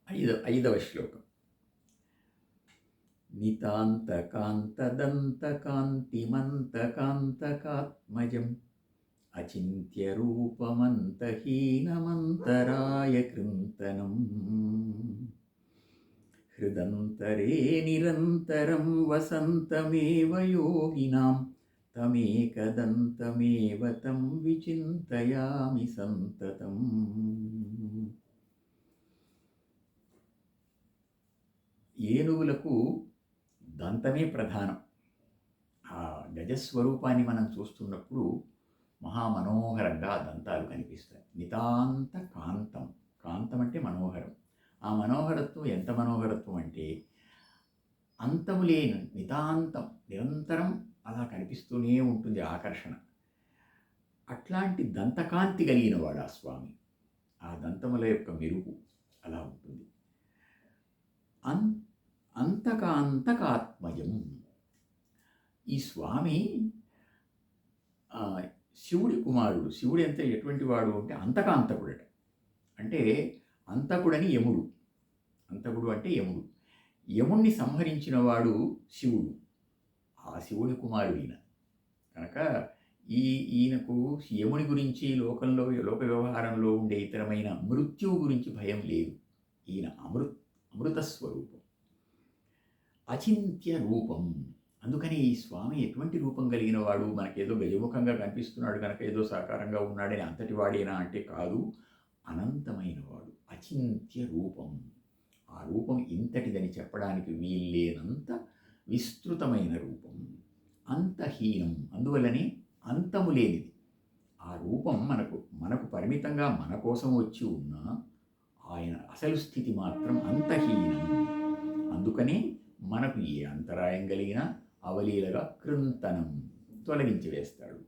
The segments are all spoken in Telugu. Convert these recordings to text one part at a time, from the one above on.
ఐదవ శ్లోకం. నితాంతకాంతదంతకాంతిమంతకాంతకాత్మజం అచింత్యరూపమంతహీనమంతరాయ కృంతనం హృదంతరే నిరంతరం వసంతమేవ యోగినాం తమేకదంతమేవ తం విచింతయామి సంతతం. ఏనుగులకు దంతమే ప్రధానం. ఆ గజస్వరూపాన్ని మనం చూస్తున్నప్పుడు మహామనోహరంగా దంతాలు కనిపిస్తాయి. నితాంత కాంతం, కాంతం అంటే మనోహరం. ఆ మనోహరత్వం ఎంత మనోహరత్వం అంటే అంతము లేని నితాంతం, నిరంతరం అలా కనిపిస్తూనే ఉంటుంది ఆకర్షణ. అట్లాంటి దంతకాంతి కలిగిన వాడు ఆ స్వామి. ఆ దంతముల యొక్క మెరుగు అలా ఉంటుంది. అంతకాంతకాత్మజం. ఈ స్వామి శివుడి కుమారుడు. శివుడు ఎటువంటి వాడు అంటే అంతకాంతకుడట. అంటే అంతకుడని యముడు. అంతకుడు అంటే యముడు. యముణ్ణి సంహరించిన వాడు శివుడు. ఆ శివుడి కుమారుడు ఈయన. కనుక ఈయనకు యముని గురించి లోక వ్యవహారంలో ఉండే ఇతరమైన మృత్యువు గురించి భయం లేదు. ఈయన అమృత స్వరూపం, అచింత్య రూపం. అందుకని ఈ స్వామి ఎటువంటి రూపం కలిగిన వాడు? మనకేదో గజముఖంగా కనిపిస్తున్నాడు కనుక ఏదో సాకారంగా ఉన్నాడని అంతటి వాడేనా అంటే కాదు, అనంతమైన వాడు, అచింత్య రూపం. ఆ రూపం ఇంతటిదని చెప్పడానికి వీల్లేనంత విస్తృతమైన రూపం. అంతహీనం, అందువల్లనే అంతము లేనిది. ఆ రూపం మనకు పరిమితంగా మన కోసం వచ్చి ఉన్నా ఆయన అసలు స్థితి మాత్రం అంతహీనం. అందుకనే మనకు ఏ అంతరాయం కలిగినా అవలీలగా కృంతనం తొలగించి వేస్తాడు.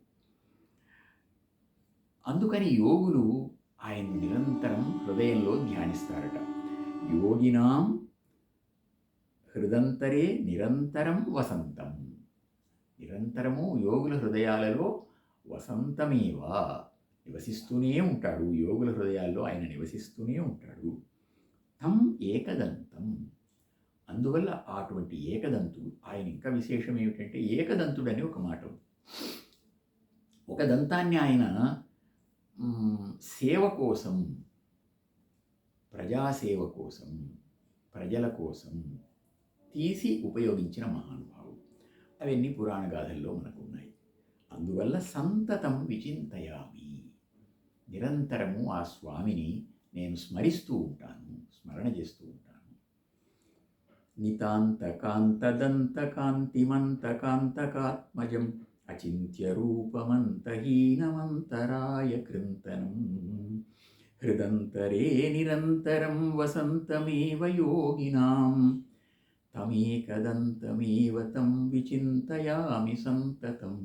అందుకని యోగులు ఆయన నిరంతరం హృదయంలో ధ్యానిస్తారట. యోగినాం హృదంతరే నిరంతరం వసంతం. నిరంతరము యోగుల హృదయాలలో వసంతమేవా నివసిస్తూనే ఉంటాడు. యోగుల హృదయాల్లో ఆయన నివసిస్తూనే ఉంటాడు. తం ఏకదంతం. అందువల్ల అటువంటి ఏకదంతుడు ఆయన. ఇంకా విశేషం ఏమిటంటే ఏకదంతుడని ఒక మాట. ఒక దంతాన్ని ఆయన సేవ కోసం, ప్రజాసేవ కోసం, ప్రజల కోసం తీసి ఉపయోగించిన మహానుభావుడు. అవన్నీ పురాణ గాథల్లో మనకు ఉన్నాయి. అందువల్ల సంతతం విచింతయామి. నిరంతరము ఆ స్వామిని నేను స్మరిస్తూ ఉంటాను, స్మరణ చేస్తూ ఉంటాను. నితాంతకాంతదంతకాంతిమంతకాంతకాత్మజం అచింత్యరూపమంతహీనమంతరాయ కృంతనం హృదంతరే నిరంతరం వసంతమేవ యోగినాం తమేకదంతమేవ తం విచింతయామి సంతతం.